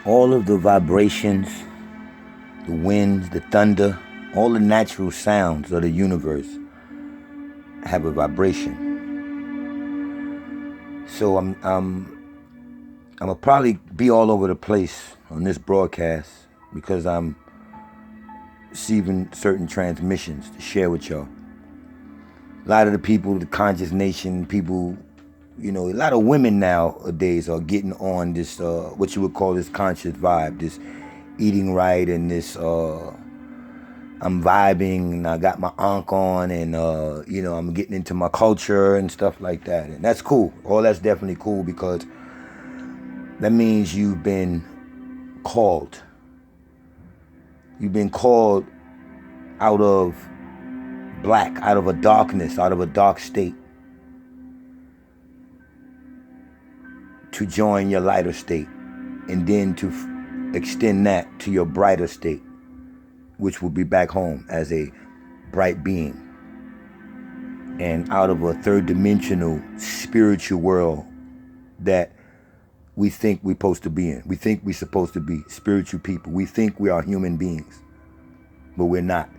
All of the vibrations, the winds, the thunder, all the natural sounds of the universe have a vibration. So I'm gonna probably be all over the place on this broadcast because I'm receiving certain transmissions to share with y'all. A lot of the people, the conscious nation, people, a lot of women nowadays are getting on this, what you would call this conscious vibe, this eating right and this, I'm vibing and I got my ankh on and, I'm getting into my culture and stuff like that. And that's cool. All that's definitely cool because that means you've been called. You've been called out of black, out of a darkness, out of a dark state, to join your lighter state and then to extend that to your brighter state, which will be back home as a bright being and out of a third dimensional spiritual world that we think we're supposed to be in. We think we're supposed to be spiritual people. We think we are human beings, but we're not.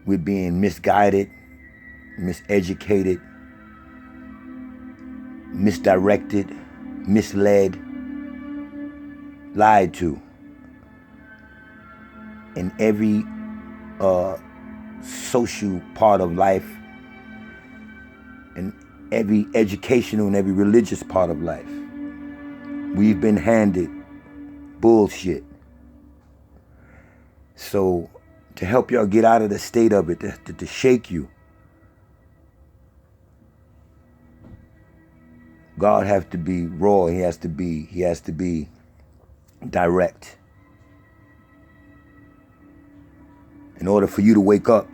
We're being misguided, miseducated, misdirected, misled, lied to. In every social part of life, in every educational and every religious part of life, we've been handed bullshit. So to help y'all get out of the state of it, to shake you, God has to be raw. He has to be direct. In order for you to wake up,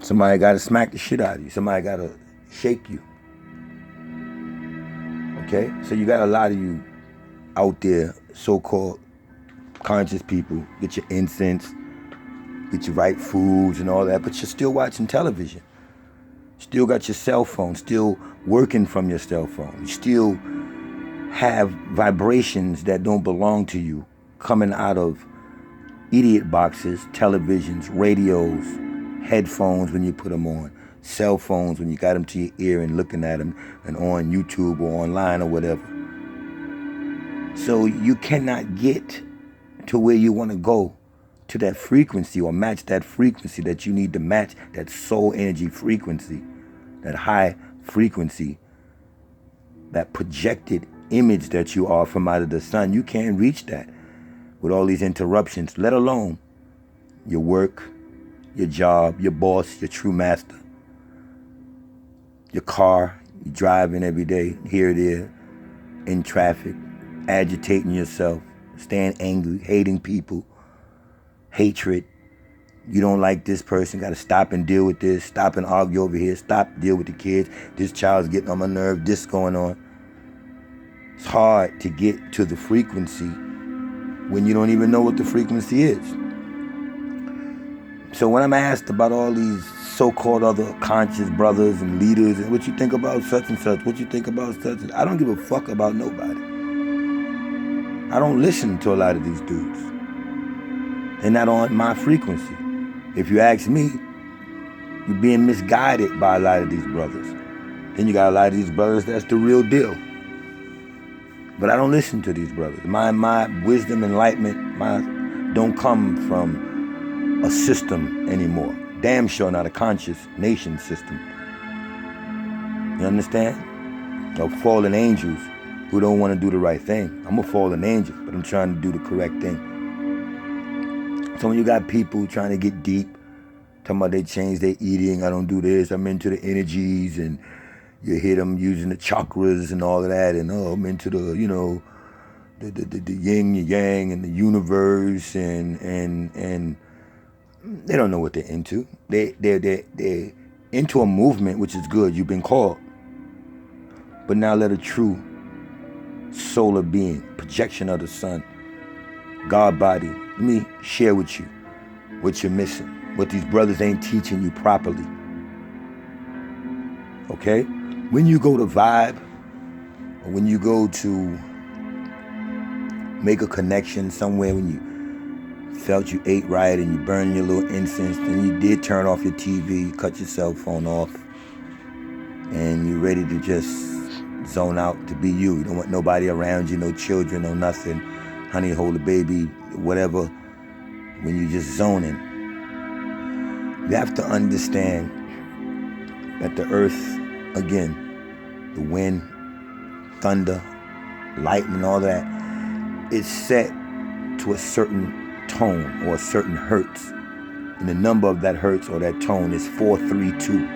somebody got to smack the shit out of you. Somebody got to shake you. Okay? So you got a lot of you out there, so-called conscious people, get your incense, get your right foods and all that, but you're still watching television. Still got your cell phone, still working from your cell phone. You still have vibrations that don't belong to you coming out of idiot boxes, televisions, radios, headphones when you put them on, cell phones when you got them to your ear and looking at them and on YouTube or online or whatever. So you cannot get to where you want to go, to that frequency or match that frequency that you need to match, that soul energy frequency, that high frequency, that projected image that you are from out of the sun. You can't reach that with all these interruptions, let alone your work, your job, your boss, your true master, your car, you driving every day, here, there, in traffic, agitating yourself, staying angry, hating people, hatred. You don't like this person, got to stop and deal with this, stop and argue over here, stop, deal with the kids, this child's getting on my nerve, this going on. It's hard to get to the frequency when you don't even know what the frequency is. So when I'm asked about all these so-called other conscious brothers and leaders and what you think about such and such, what you think about such and I don't give a fuck about nobody. I don't listen to a lot of these dudes. They're not on my frequency. If you ask me, you're being misguided by a lot of these brothers. Then you got a lot of these brothers that's the real deal. But I don't listen to these brothers. My wisdom, enlightenment, don't come from a system anymore. Damn sure not a conscious nation system. You understand? Of fallen angels who don't want to do the right thing. I'm a fallen angel, but I'm trying to do the correct thing. So when you got people trying to get deep, talking about they change their eating, I don't do this, I'm into the energies, and you hear them using the chakras and all of that, and I'm into the, the yin and yang and the universe, and they don't know what they're into. They're into a movement, which is good. You've been called. But now let a true solar being, projection of the sun, God body, let me share with you what you're missing, what these brothers ain't teaching you properly. Okay? When you go to vibe, or when you go to make a connection somewhere when you felt you ate right and you burned your little incense, and you did turn off your TV, you cut your cell phone off, and you're ready to just zone out to be you. You don't want nobody around you, no children, no nothing. Honey, hold a baby, whatever. When you just zoning, you have to understand that the earth, again, the wind, thunder, lightning, all that, is set to a certain tone or a certain hertz. And the number of that hertz or that tone is 432.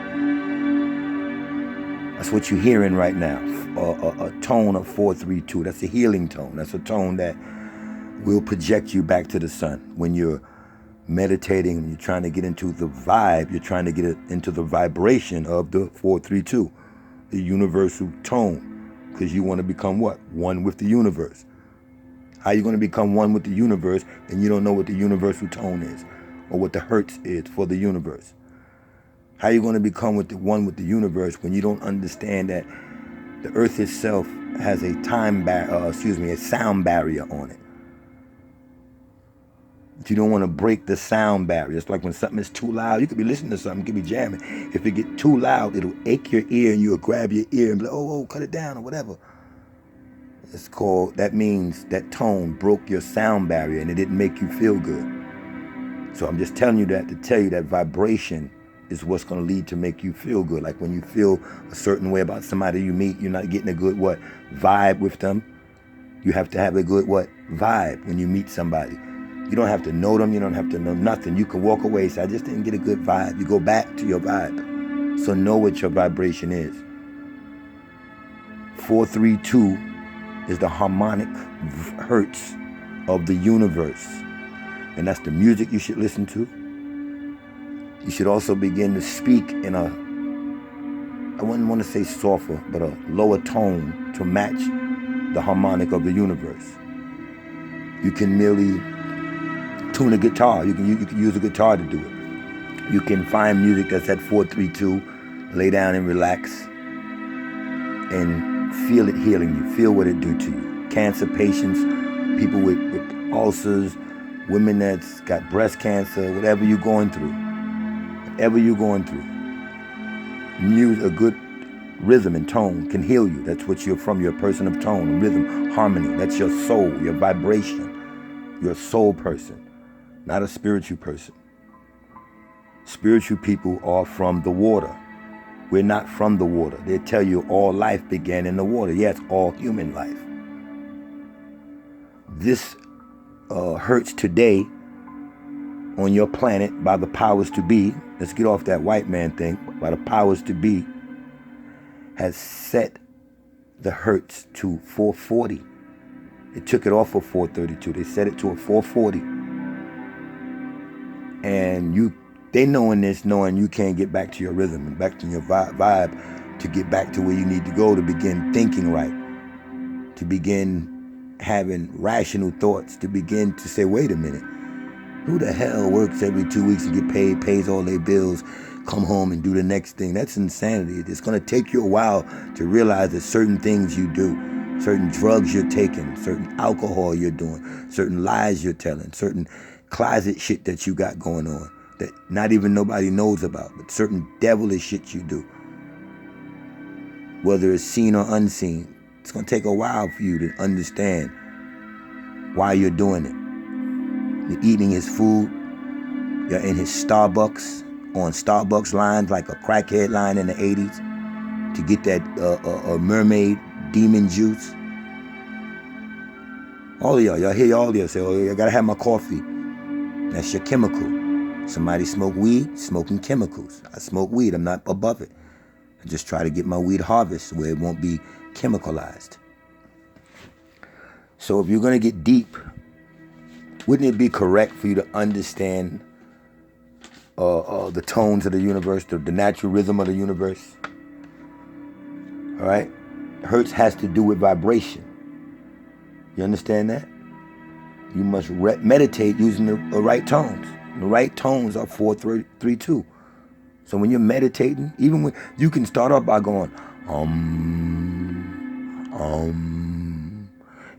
That's what you're hearing right now, a tone of 432. That's a healing tone. That's a tone that will project you back to the sun. When you're meditating and you're trying to get into the vibe, you're trying to get into the vibration of the 432, the universal tone, because you want to become what? One with the universe. How are you going to become one with the universe and you don't know what the universal tone is or what the hertz is for the universe? How are you going to become one with the universe when you don't understand that the earth itself has a a sound barrier on it? You don't want to break the sound barrier. It's like when something is too loud, you could be listening to something, you could be jamming. If it get too loud, it'll ache your ear and you'll grab your ear and be like, oh, cut it down or whatever. That means that tone broke your sound barrier and it didn't make you feel good. So I'm just telling you that to tell you that vibration is what's going to lead to make you feel good. Like when you feel a certain way about somebody you meet, you're not getting a good vibe with them. You have to have a good vibe when you meet somebody. You don't have to know them. You don't have to know nothing. You can walk away and say, I just didn't get a good vibe. You go back to your vibe. So know what your vibration is. 432 is the harmonic hertz of the universe. And that's the music you should listen to. You should also begin to speak in I wouldn't want to say softer, but a lower tone to match the harmonic of the universe. You can merely tune a guitar. You can use a guitar to do it. You can find music that's at 432, lay down and relax, and feel it healing you. Feel what it do to you. Cancer patients, people with ulcers, women that's got breast cancer, whatever you're going through. Music, a good rhythm and tone can heal you. That's what you're from. You're a person of tone, rhythm, harmony. That's your soul, your vibration. You're a soul person, not a spiritual person. Spiritual people are from the water. We're not from the water. They tell you all life began in the water. Yes, all human life. This hurts today on your planet by the powers to be. Let's get off that white man thing. By the powers to be, has set the hertz to 440. They took it off of 432. They set it to a 440. And they knowing you can't get back to your rhythm and back to your vibe to get back to where you need to go to begin thinking right, to begin having rational thoughts, to begin to say, wait a minute, who the hell works every 2 weeks and get paid, pays all their bills, come home and do the next thing? That's insanity. It's going to take you a while to realize that certain things you do, certain drugs you're taking, certain alcohol you're doing, certain lies you're telling, certain closet shit that you got going on that not even nobody knows about, but certain devilish shit you do, whether it's seen or unseen. It's going to take a while for you to understand why you're doing it. You're eating his food. You're in his Starbucks, on Starbucks lines like a crackhead line in the 80s to get that mermaid demon juice. All of y'all hear all of y'all say, oh, I gotta have my coffee. That's your chemical. Somebody smoke weed, smoking chemicals. I smoke weed, I'm not above it. I just try to get my weed harvest where it won't be chemicalized. So if you're gonna get deep, wouldn't it be correct for you to understand the tones of the universe, the natural rhythm of the universe? All right? Hertz has to do with vibration. You understand that? You must meditate using the right tones. The right tones are 432. So when you're meditating, even when you can start off by going,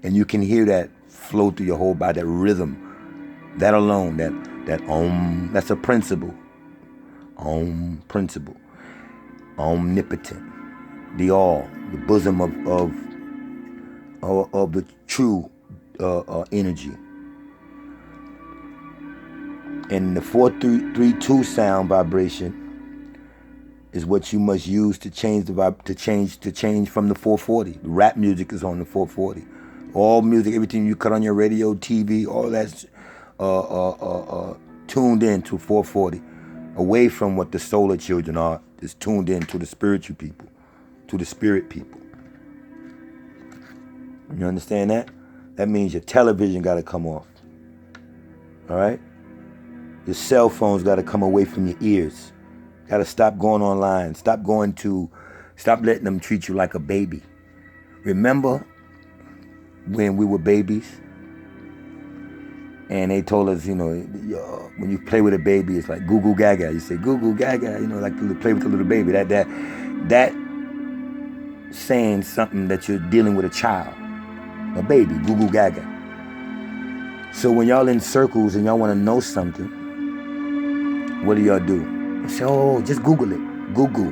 And you can hear that flow through your whole body, that rhythm. That alone, that om, that's a principle. Om principle. Omnipotent. The all, the bosom of the true energy. And the 4-3-2 sound vibration is what you must use to change the to change from the 440. The rap music is on the 440. All music, everything you cut on your radio, TV, all that's tuned in to 440. Away from what the solar children are, is tuned in to the spiritual people, to the spirit people. You understand that? That means your television got to come off. All right? Your cell phones got to come away from your ears. Got to stop going online. Stop letting them treat you like a baby. Remember when we were babies? And they told us, when you play with a baby, it's like goo goo gaga. You say goo goo gaga, like you play with a little baby. That saying something that you're dealing with a child, a baby, goo goo gaga. So when y'all in circles and y'all want to know something, what do y'all do? You say, oh, just Google it. Google.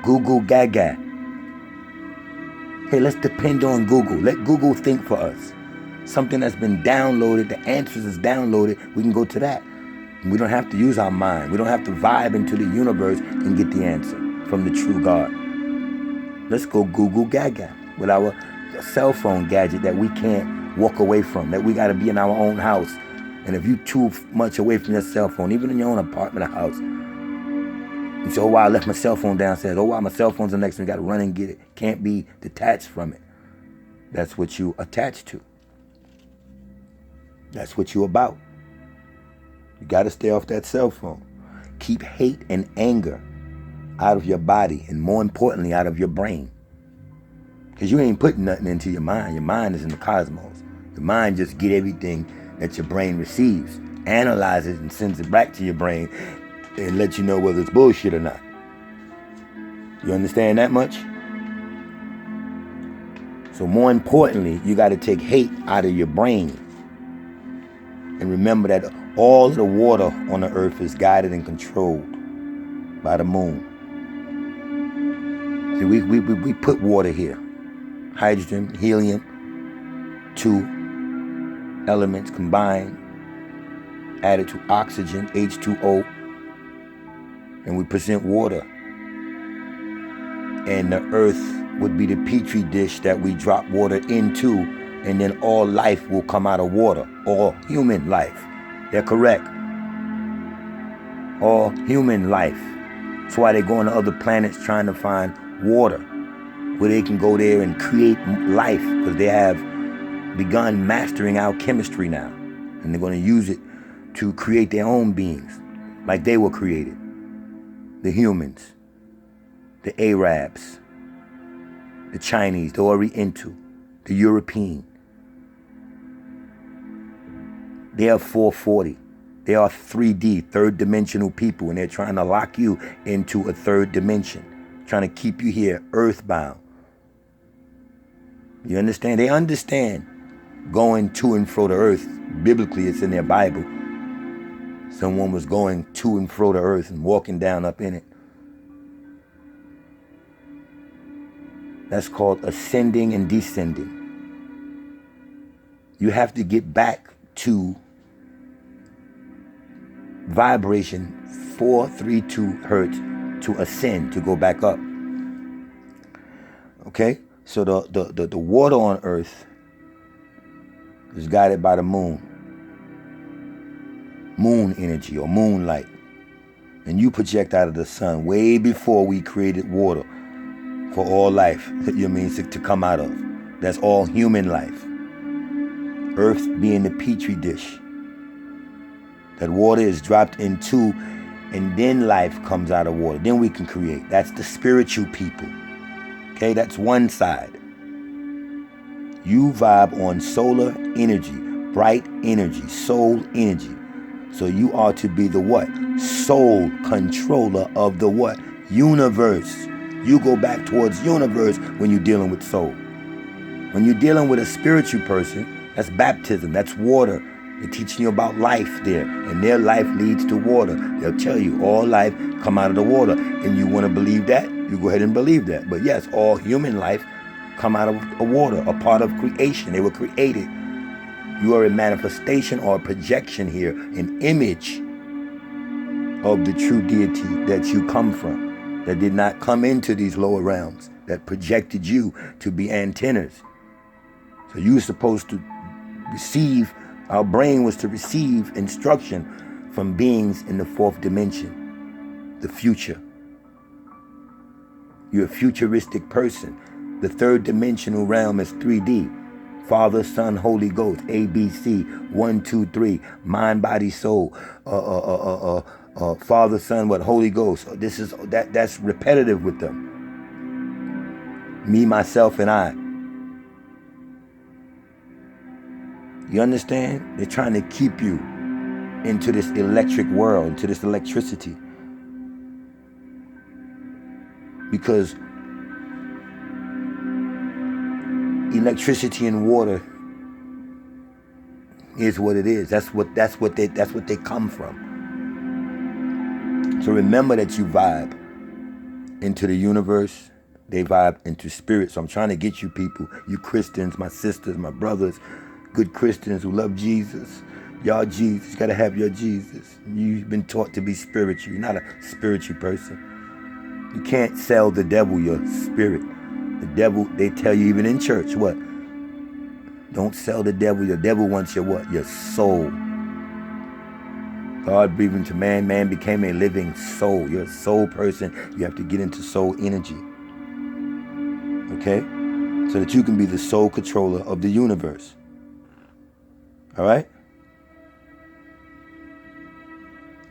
Google gaga. Hey, let's depend on Google. Let Google think for us. Something that's been downloaded, the answers is downloaded, we can go to that. We don't have to use our mind. We don't have to vibe into the universe and get the answer from the true God. Let's go Google gaga with our cell phone gadget that we can't walk away from, that we got to be in our own house. And if you're too much away from your cell phone, even in your own apartment or house, you say, oh, wow, I left my cell phone downstairs. Oh, wow, my cell phone's the next one. Got to run and get it. Can't be detached from it. That's what you attach to. That's what you're about. You got to stay off that cell phone. Keep hate and anger out of your body, and more importantly, out of your brain. Because you ain't putting nothing into your mind. Your mind is in the cosmos. Your mind just get everything that your brain receives, analyzes it, and sends it back to your brain and let you know whether it's bullshit or not. You understand that much? So more importantly, you got to take hate out of your brain. And remember that all of the water on the earth is guided and controlled by the moon. See, we put water here. Hydrogen, helium, 2 elements combined, added to oxygen, H2O, and we present water. And the earth would be the petri dish that we drop water into, and then all life will come out of water. All human life. They're correct. All human life. That's why they go on to other planets trying to find water, where they can go there and create life, because they have begun mastering our chemistry now. And they're going to use it to create their own beings, like they were created. The humans, the Arabs, the Chinese, the Oriental, the European. They are 440. They are 3D, third dimensional people, and they're trying to lock you into a third dimension, trying to keep you here earthbound. You understand? They understand going to and fro to earth. Biblically, it's in their Bible. Someone was going to and fro to earth and walking down up in it. That's called ascending and descending. You have to get back to vibration 432 hertz to ascend, to go back up. Okay? So the water on earth is guided by the moon. Moon energy or moonlight. And you project out of the sun way before we created water for all life, to come out of. That's all human life. Earth being the petri dish. That water is dropped into, and then life comes out of water. Then we can create. That's the spiritual people. Okay, that's one side. You vibe on solar energy, bright energy, soul energy. So you are to be the what? Soul controller of the what? Universe. You go back towards universe when you're dealing with soul. When you're dealing with a spiritual person, that's baptism, that's water. They're teaching you about life there, and their life leads to water. They'll tell you all life come out of the water, and you want to believe that, you go ahead and believe that. But yes, all human life come out of water, a part of creation. They were created. You are a manifestation or a projection here, an image of the true deity that you come from, that did not come into these lower realms, that projected you to be antennas. So you were supposed to receive, our brain was to receive instruction from beings in the fourth dimension, the future. You're a futuristic person. The third dimensional realm is 3D. Father, Son, Holy Ghost, ABC, 1, 2, 3, mind, body, soul, Father, Son, what? Holy Ghost. That's repetitive with them. Me, myself, and I. You understand? They're trying to keep you into this electric world, into this electricity. Because electricity and water is what it is. That's what they come from. So remember that you vibe into the universe. They vibe into spirit. So I'm trying to get you people, you Christians, my sisters, my brothers, good Christians who love Jesus. Y'all Jesus, you gotta have your Jesus. You've been taught to be spiritual. You're not a spiritual person. You can't sell the devil your spirit. The devil, they tell you even in church, what? Don't sell the devil. The devil wants your what? Your soul. God breathed into man. Man became a living soul. You're a soul person. You have to get into soul energy. Okay? So that you can be the sole controller of the universe. All right?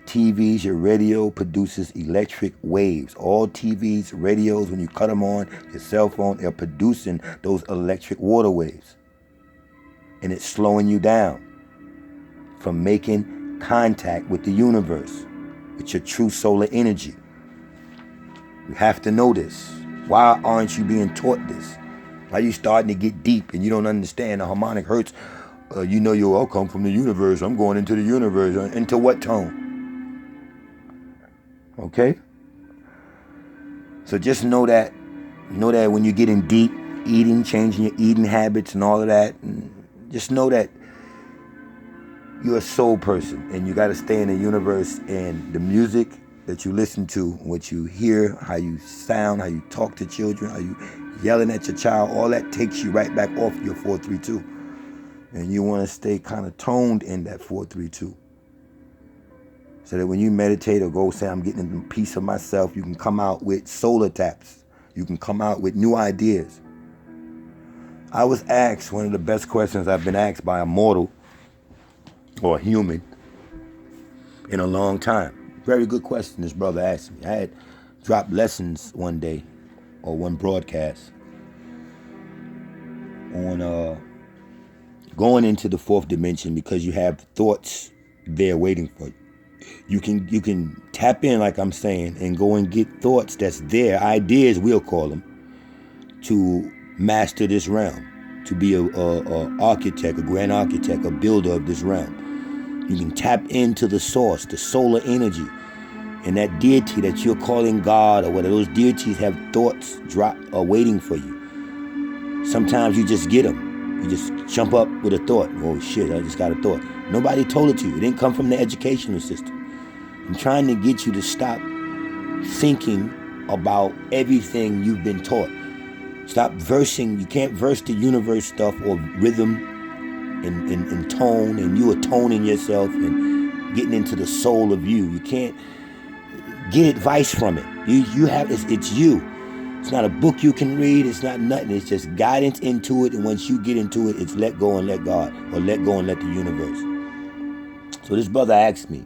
TVs, your radio produces electric waves. All TVs, radios, when you cut them on, your cell phone, they're producing those electric water waves. And it's slowing you down from making contact with the universe, with your true solar energy. You have to know this. Why aren't you being taught this? Why are you starting to get deep and you don't understand the harmonic hertz? You know you'll all come from the universe. I'm going into the universe. Into what tone? Okay? So just know that when you're getting deep, eating, changing your eating habits and all of that, and just know that you're a soul person and you got to stay in the universe, and the music that you listen to, what you hear, how you sound, how you talk to children, how you yelling at your child, all that takes you right back off your 432. And you want to stay kind of toned in that 432. So that when you meditate or go say, I'm getting a piece of myself, you can come out with solar taps. You can come out with new ideas. I was asked one of the best questions I've been asked by a mortal or a human in a long time. Very good question this brother asked me. I had dropped lessons one day or one broadcast on going into the fourth dimension, because you have thoughts there waiting for you. You can tap in, like I'm saying, and go and get thoughts that's there, ideas we'll call them, to master this realm, to be a architect, a grand architect, a builder of this realm. You can tap into the source, the solar energy, and that deity that you're calling God or whatever. Those deities have thoughts waiting for you. Sometimes you just get them. You just jump up with a thought. Oh shit, I just got a thought. Nobody told it to you. It didn't come from the educational system. I'm trying to get you to stop thinking about everything you've been taught. Stop versing. You can't verse the universe stuff or rhythm and tone, and you are toning yourself and getting into the soul of you. You can't get advice from it. You have it's you. It's not a book you can read. It's not nothing. It's just guidance into it. And once you get into it, it's let go and let God, or let go and let the universe. So this brother asked me,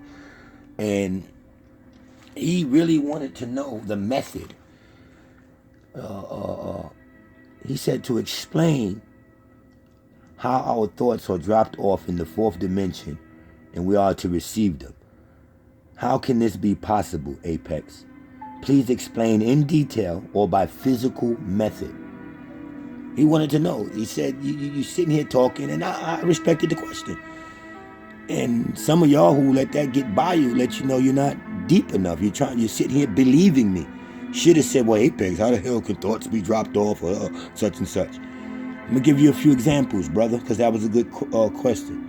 and he really wanted to know the method. He said to explain how our thoughts are dropped off in the fourth dimension and we are to receive them. How can this be possible, Apex? Please explain in detail or by physical method. He wanted to know. He said, you sitting here talking, and I respected the question. And some of y'all who let that get by you, let you know you're not deep enough. You're sitting here believing me. Should have said, well, Apex, how the hell can thoughts be dropped off or such and such? I'm going to give you a few examples, brother, because that was a good question.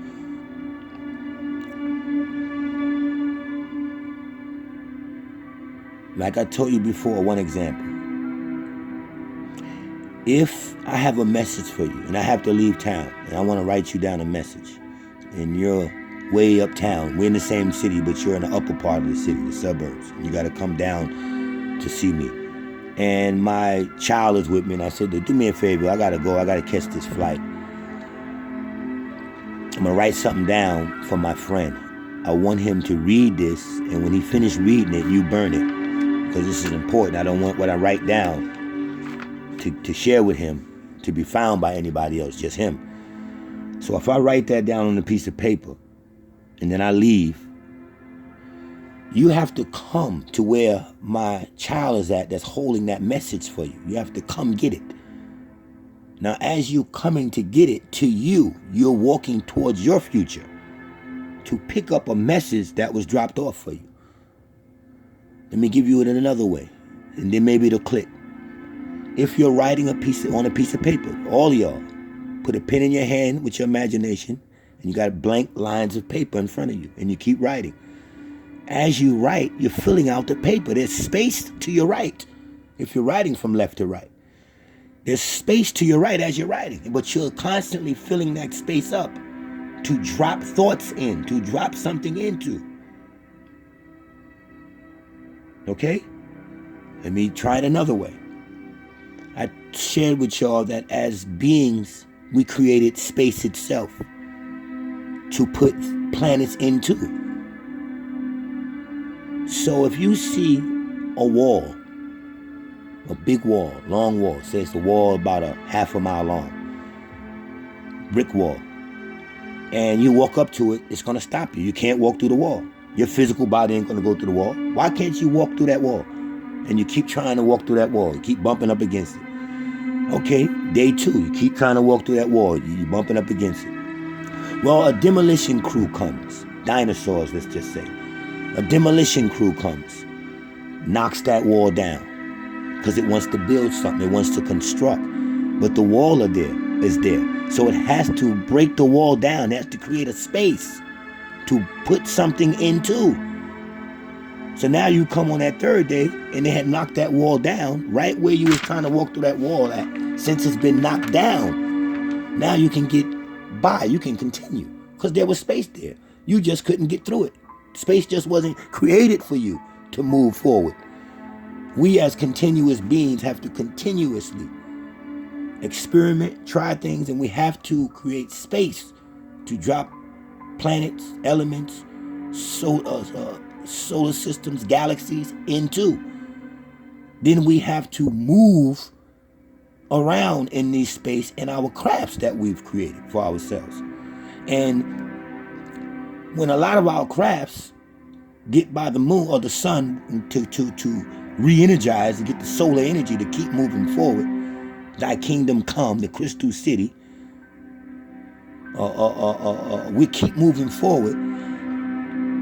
Like I told you before, one example. If I have a message for you and I have to leave town and I want to write you down a message and you're way uptown, we're in the same city, but you're in the upper part of the city, the suburbs, and you got to come down to see me. And my child is with me, and I said, do me a favor, I got to go, I got to catch this flight. I'm going to write something down for my friend. I want him to read this, and when he finished reading it, you burn it. Because this is important. I don't want what I write down to share with him to be found by anybody else, just him. So if I write that down on a piece of paper and then I leave, you have to come to where my child is at that's holding that message for you. You have to come get it. Now, as you coming to get it to you, you're walking towards your future to pick up a message that was dropped off for you. Let me give you it in another way, and then maybe it'll click. If you're writing on a piece of paper, all of y'all, put a pen in your hand with your imagination, and you got blank lines of paper in front of you, and you keep writing. As you write, you're filling out the paper. There's space to your right if you're writing from left to right. There's space to your right as you're writing, but you're constantly filling that space up to drop thoughts in, to drop something into. Okay? Let me try it another way. I shared with y'all that as beings, we created space itself to put planets into. So if you see a wall, a big wall, long wall, say it's a wall about a half a mile long, brick wall, and you walk up to it, it's going to stop you. You can't walk through the wall. Your physical body ain't going to go through the wall. Why can't you walk through that wall? And you keep trying to walk through that wall. You keep bumping up against it. Okay, day 2, you keep trying to walk through that wall. You're bumping up against it. Well, a demolition crew comes. Dinosaurs, let's just say. A demolition crew comes. Knocks that wall down. Because it wants to build something. It wants to construct. But the wall is there. So it has to break the wall down. It has to create a space to put something into. So now you come on that 3rd day and they had knocked that wall down right where you was trying to walk through that wall at. Since it's been knocked down, now you can get by, you can continue because there was space there. You just couldn't get through it. Space just wasn't created for you to move forward. We as continuous beings have to continuously experiment, try things, and we have to create space to drop planets, elements, solar systems, galaxies into. Then we have to move around in this space in our crafts that we've created for ourselves. And when a lot of our crafts get by the moon or the sun to re-energize and get the solar energy to keep moving forward, thy kingdom come, the crystal city, we keep moving forward.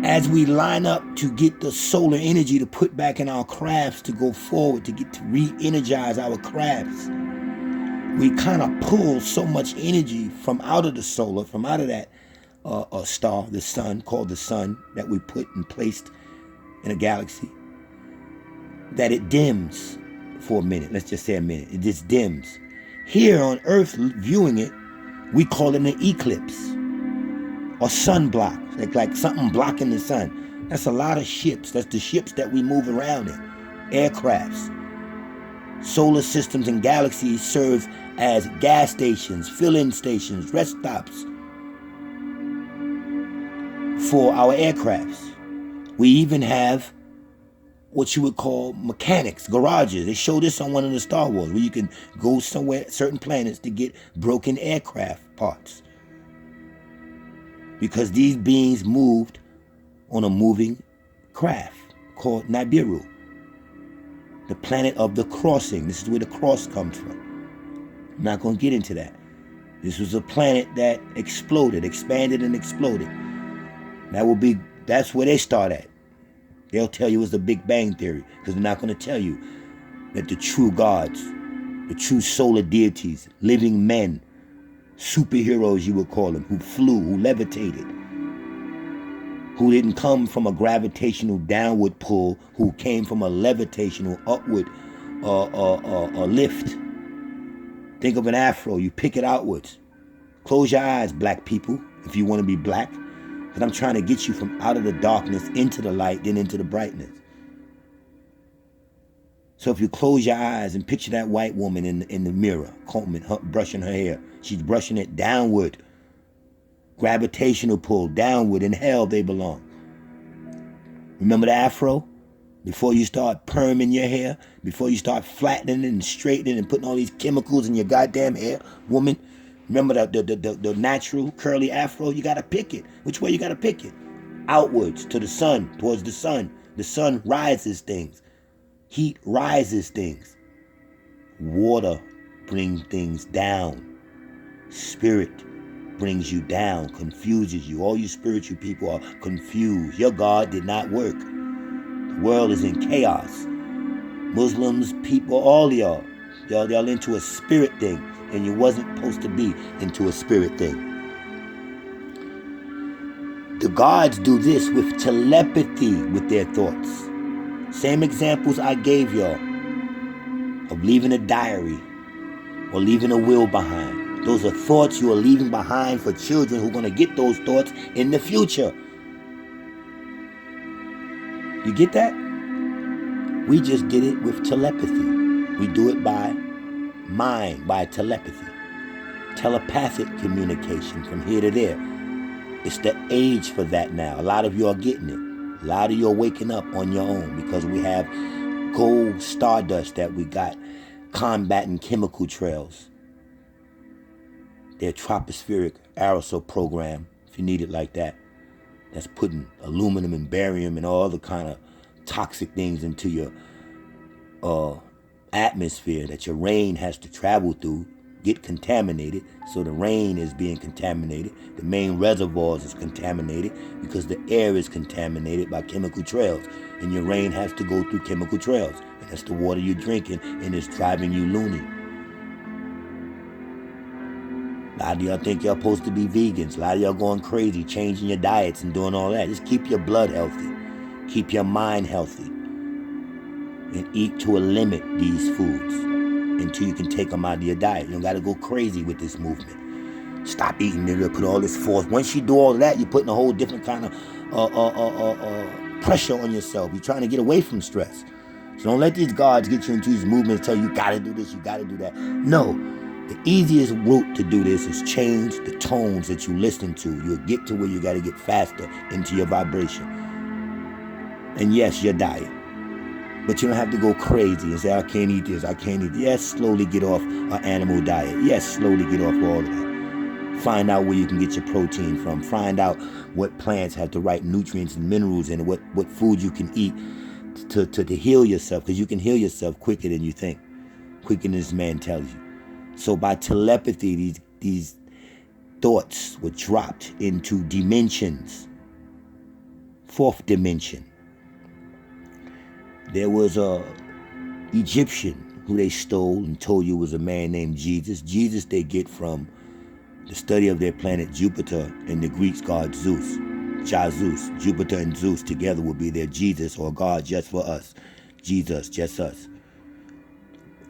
As we line up to get the solar energy to put back in our crafts to go forward, to get to re-energize our crafts, we kind of pull so much energy from out of the solar, from out of that star, the sun, called the sun, that we put and placed in a galaxy, that it dims for a minute. Let's just say a minute. It just dims. Here on Earth, viewing it, we call it an eclipse or sunblock, like something blocking the sun. That's a lot of ships. That's the ships that we move around in, aircrafts. Solar systems and galaxies serve as gas stations, fill-in stations, rest stops for our aircrafts. We even have what you would call mechanics, garages. They show this on one of the Star Wars, where you can go somewhere, certain planets, to get broken aircraft parts. Because these beings moved on a moving craft called Nibiru, the planet of the crossing. This is where the cross comes from. I'm not going to get into that. This was a planet that exploded, expanded and exploded. That's where they start at. They'll tell you it's the Big Bang Theory, because they're not going to tell you that the true gods, the true solar deities, living men, superheroes you would call them, who flew, who levitated, who didn't come from a gravitational downward pull, who came from a levitational upward lift. Think of an afro, you pick it outwards. Close your eyes, black people, if you want to be black. But I'm trying to get you from out of the darkness into the light, then into the brightness. So if you close your eyes and picture that white woman in the mirror, combing, brushing her hair, she's brushing it downward. Gravitational pull, downward. In hell they belong. Remember the afro? Before you start perming your hair, before you start flattening and straightening and putting all these chemicals in your goddamn hair, woman, remember the natural curly afro? You got to pick it. Which way you got to pick it? Outwards, to the sun, towards the sun. The sun rises things. Heat rises things. Water brings things down. Spirit brings you down, confuses you. All you spiritual people are confused. Your God did not work. The world is in chaos. Muslims, people, all y'all into a spirit thing, and you wasn't supposed to be into a spirit thing. The gods do this with telepathy with their thoughts. Same examples I gave y'all of leaving a diary or leaving a will behind. Those are thoughts you are leaving behind for children who are going to get those thoughts in the future. You get that? We just did it with telepathy. We do it by mind, by telepathy. Telepathic communication from here to there. It's the age for that now. A lot of you are getting it. A lot of you are waking up on your own because we have gold stardust that we got combating chemical trails. Their tropospheric aerosol program, if you need it like that, that's putting aluminum and barium and all other kind of toxic things into your atmosphere that your rain has to travel through, get contaminated. So the rain is being contaminated. The main reservoirs is contaminated because the air is contaminated by chemical trails. And your rain has to go through chemical trails. And that's the water you're drinking, and it's driving you loony. A lot of y'all think y'all supposed to be vegans. A lot of y'all going crazy, changing your diets and doing all that. Just keep your blood healthy. Keep your mind healthy. And eat to a limit these foods until you can take them out of your diet. You don't got to go crazy with this movement. Stop eating it, put all this force. Once you do all of that, you're putting a whole different kind of pressure on yourself. You're trying to get away from stress. So don't let these gods get you into these movements, tell you, you got to do this, you got to do that. No. The easiest route to do this is change the tones that you listen to. You'll get to where you got to get faster into your vibration. And yes, your diet. But you don't have to go crazy and say, I can't eat this, I can't eat this. Yes, slowly get off an animal diet. Yes, slowly get off all of that. Find out where you can get your protein from. Find out what plants have the right nutrients and minerals in it, what food you can eat to heal yourself. Because you can heal yourself quicker than you think. Quicker than this man tells you. So by telepathy, these thoughts were dropped into dimensions. Fourth dimension. There was a Egyptian who they stole and told you was a man named Jesus. Jesus they get from the study of their planet Jupiter and the Greeks god Zeus. Zeus. Jupiter and Zeus together would be their Jesus, or God just for us. Jesus, just us.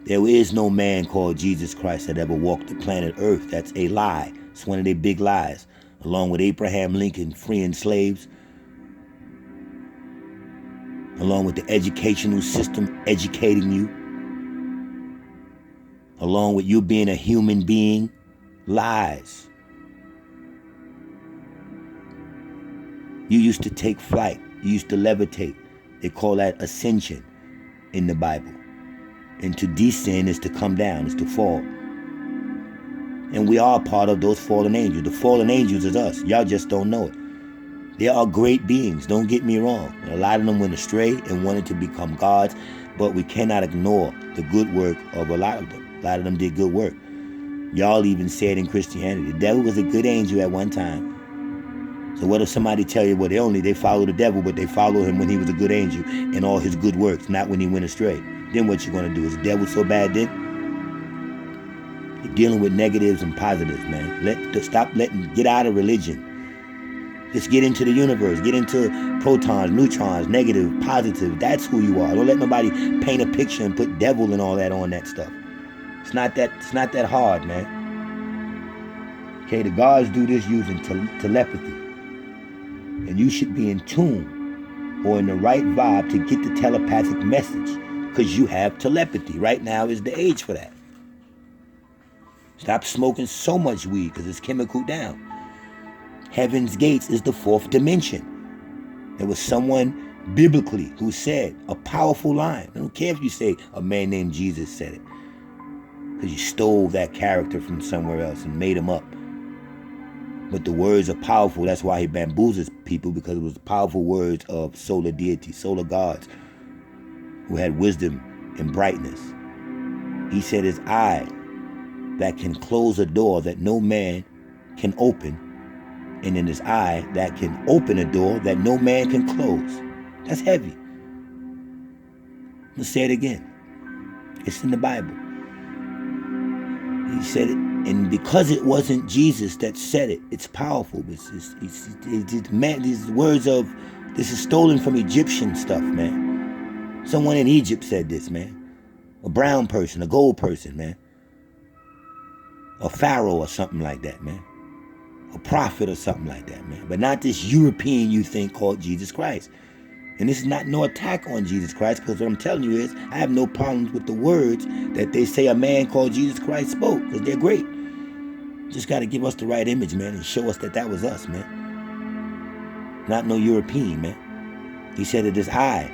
There is no man called Jesus Christ that ever walked the planet Earth. That's a lie. It's one of their big lies. Along with Abraham Lincoln freeing slaves, along with the educational system educating you, along with you being a human being, lies. You used to take flight. You used to levitate. They call that ascension in the Bible. And to descend is to come down, is to fall. And we are part of those fallen angels. The fallen angels is us. Y'all just don't know it. They are great beings, don't get me wrong. A lot of them went astray and wanted to become gods, but we cannot ignore the good work of a lot of them. A lot of them did good work. Y'all even said in Christianity, the devil was a good angel at one time. So what if somebody tell you, well, they follow the devil, but they follow him when he was a good angel and all his good works, not when he went astray? Then what you gonna do? Is the devil so bad then? You're dealing with negatives and positives, man. Get out of religion. Just get into the universe. Get into protons, neutrons, negative, positive. That's who you are. Don't let nobody paint a picture and put devil and all that on that stuff. It's not that hard, man. Okay, the gods do this using telepathy. And you should be in tune or in the right vibe to get the telepathic message, because you have telepathy. Right now is the age for that. Stop smoking so much weed because it's chemical down. Heaven's gates is the fourth dimension. There was someone biblically who said a powerful line. I don't care if you say a man named Jesus said it, because you stole that character from somewhere else and made him up. But the words are powerful. That's why he bamboozles people, because it was powerful words of solar deities, solar gods, who had wisdom and brightness. He said, "It's I that can close a door that no man can open, and then it's I that can open a door that no man can close." That's heavy. Let's say it again. It's in the Bible. He said it, and because it wasn't Jesus that said it, it's powerful. These words of, this is stolen from Egyptian stuff, man. Someone in Egypt said this, man. A brown person, a gold person, man. A pharaoh or something like that, man. A prophet or something like that, man. But not this European you think called Jesus Christ. And this is not no attack on Jesus Christ, because what I'm telling you is, I have no problems with the words that they say a man called Jesus Christ spoke, because they're great. Just got to give us the right image, man, and show us that that was us, man. Not no European, man. He said it is I